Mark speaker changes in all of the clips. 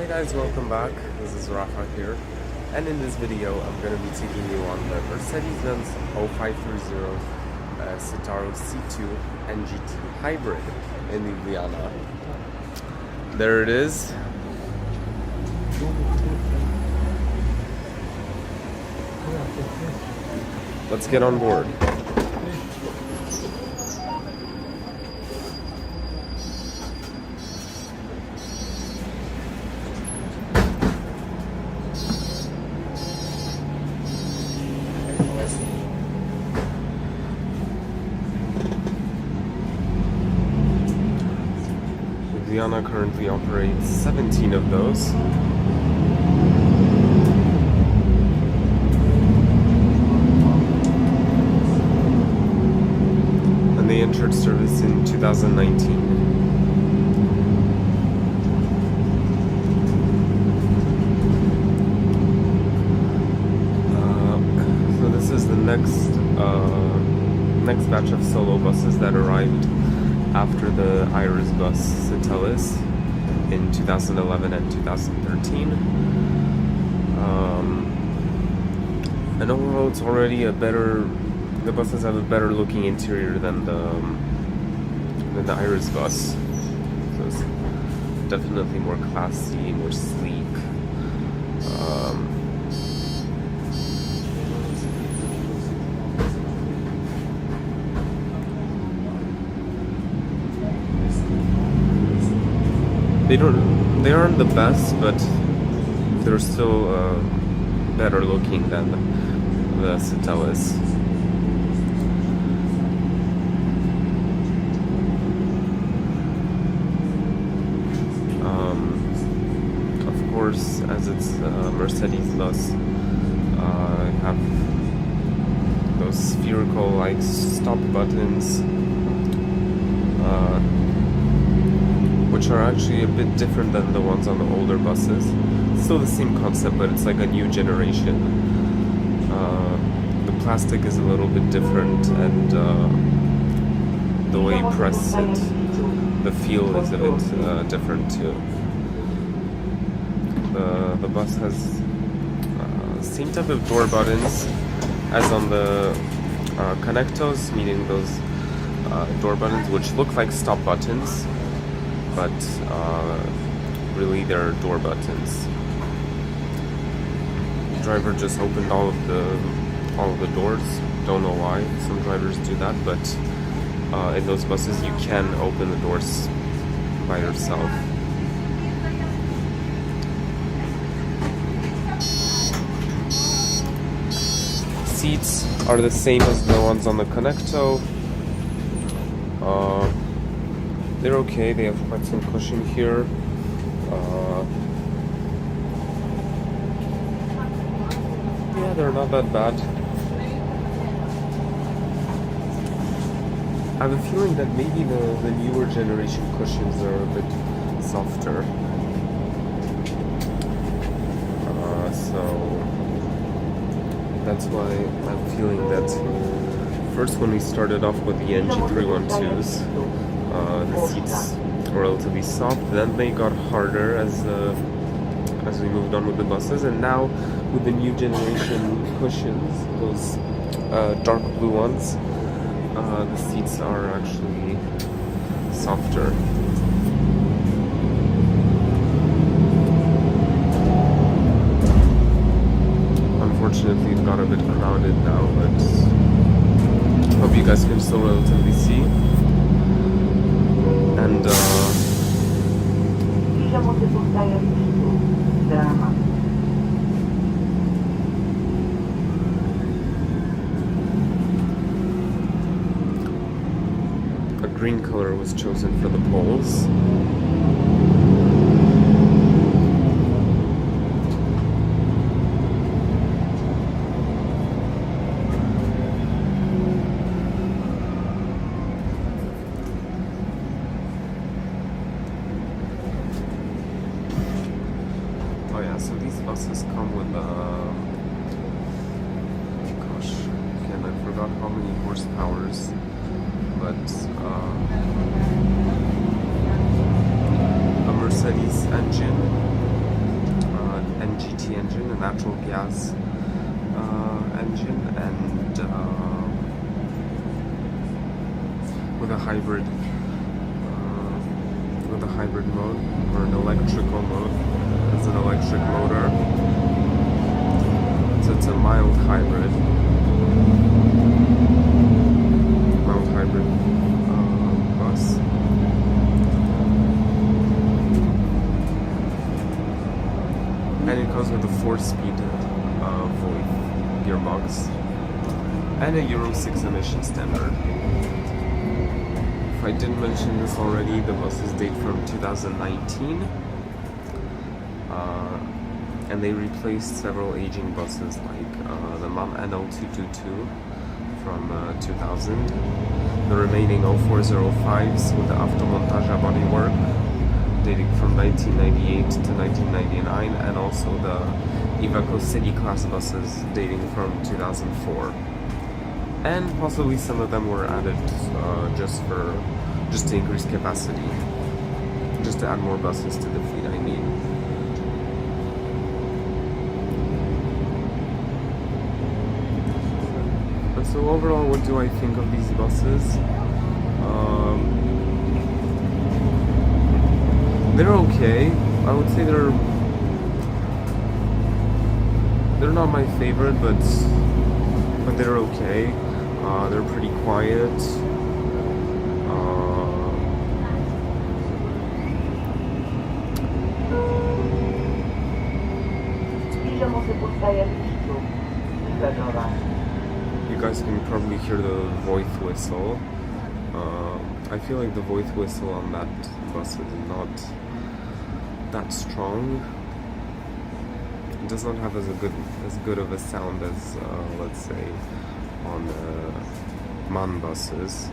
Speaker 1: Hey guys, welcome back. This is Rafa here, and in this video I'm going to be taking you on the Mercedes-Benz O405 Citaro C2 NGT hybrid in Ljubljana. There it is. Let's get on board. Ljubljana currently operates 17 of those. And they entered service in 2019. So this is the next batch of solo buses that arrived after the Iris bus Cityclass in 2011 and 2013. And overall it's already the buses have a better looking interior than the Iris bus. So it's definitely more classy, more sleek. They aren't the best, but they're still better looking than the Cityclass. Of course, as it's a Mercedes bus, have those spherical like stop buttons, which are actually a bit different than the ones on the older buses. It's still the same concept, but it's like a new generation. The plastic is a little bit different, and the way you press it, the feel is a bit different too. The bus has same type of door buttons as on the connectors, meaning those door buttons which look like stop buttons, but really they're door buttons. The driver just opened all of the doors. Don't know why some drivers do that, but in those buses you can open the doors by yourself. Seats are the same as the ones on the connector. They're okay, they have quite some cushion here. Yeah, they're not that bad. I have a feeling that maybe the newer generation cushions are a bit softer. So that's why I'm feeling that first when we started off with the NG312s, the seats were relatively soft, then they got harder as we moved on with the buses, and now with the new generation cushions, those dark blue ones, the seats are actually softer. Unfortunately it got a bit crowded now, but hope you guys can still relatively see. And a green color was chosen for the poles. Oh yeah, so these buses come with gosh, again I forgot how many horsepowers, but a Mercedes engine a natural gas engine and with a hybrid mode or an electrical mode. It's an electric motor, so it's a mild hybrid bus. And it comes with a 4-speed Voith gearbox and a Euro 6 emission standard. If I didn't mention this already, the buses date from 2019, and they replaced several aging buses like the MAN NL222 from 2000, the remaining O405s with the Aftermontage bodywork dating from 1998 to 1999, and also the Iveco CityClass buses dating from 2004. And possibly some of them were added just to increase capacity, just to add more buses to the fleet, I mean. But so overall, what do I think of these buses? They're okay. I would say they're not my favorite, but they're okay. They're pretty quiet. You guys can probably hear the Voith whistle. I feel like the Voith whistle on that bus is not that strong. It does not have as good of a sound as let's say on MAN buses.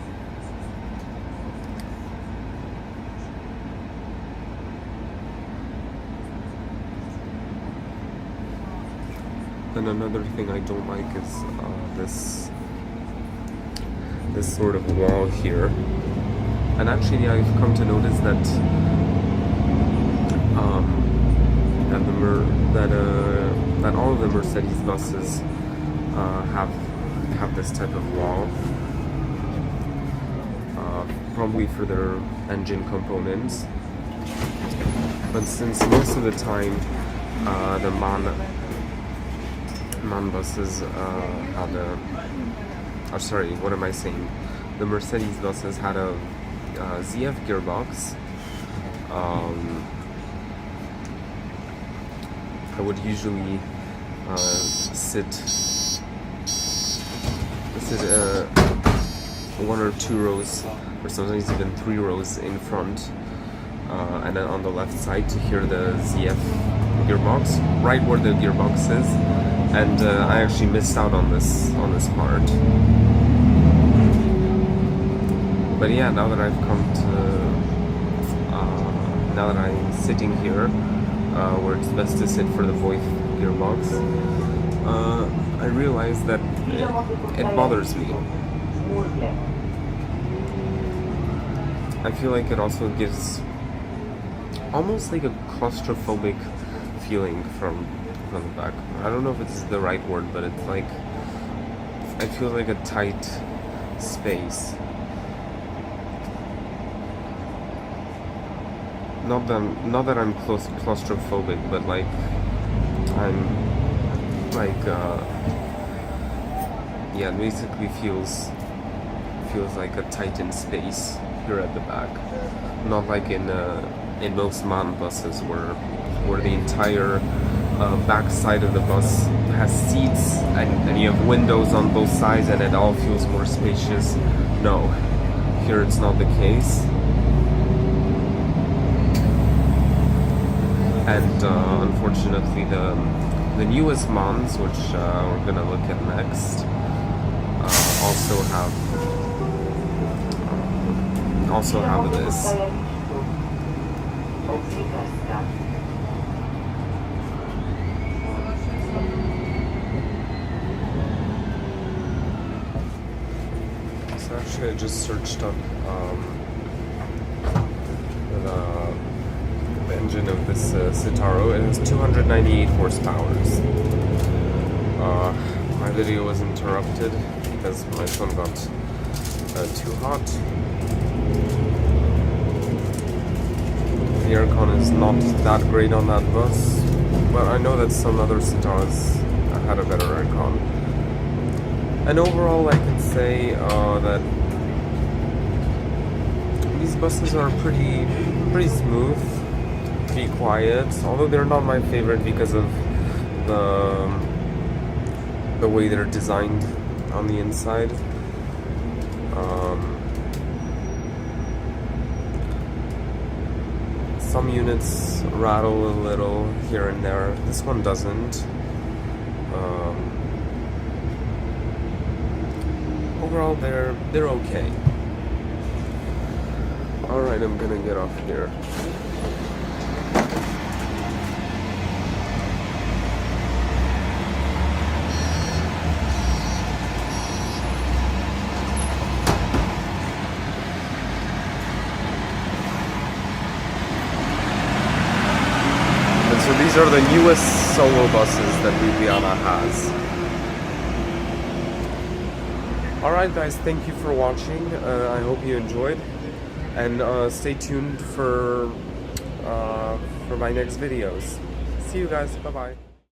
Speaker 1: And another thing I don't like is this sort of wall here. And actually, I've come to notice that that all of the Mercedes buses have this type of wall, probably for their engine components. But since most of the time the MAN buses had a, or sorry, what am I saying? The Mercedes buses had a ZF gearbox. I would usually sit 1 or 2 rows, or sometimes even 3 rows in front, and then on the left side to hear the ZF gearbox, right where the gearbox is. And I actually missed out on this part. But yeah, now that I've come to, now that I'm sitting here, where it's best to sit for the Voith gearbox, I realize that it bothers me. I feel like it also gives almost like a claustrophobic feeling from the back. I don't know if it's the right word, but it's like, I feel like a tight space. Not that I'm claustrophobic, but like I'm like yeah, it basically feels like a tightened space here at the back. Not like in most MAN buses where the entire back side of the bus has seats and you have windows on both sides and it all feels more spacious. No, here it's not the case. And unfortunately the newest MANs, which we're gonna look at next, also have this. So actually I just searched up the the engine of this Citaro. It has 298 horsepower. My video was interrupted because my son got too hot. The aircon is not that great on that bus, but I know that some other Citaros had a better aircon. And overall, I can say that these buses are pretty smooth, pretty quiet. Although they're not my favorite because of the way they're designed on the inside. Some units rattle a little here and there. This one doesn't. Overall, they're okay. All right, I'm gonna get off here. So these are the newest solo buses that Ljubljana has. Alright guys, thank you for watching. I hope you enjoyed. And stay tuned for my next videos. See you guys, bye bye.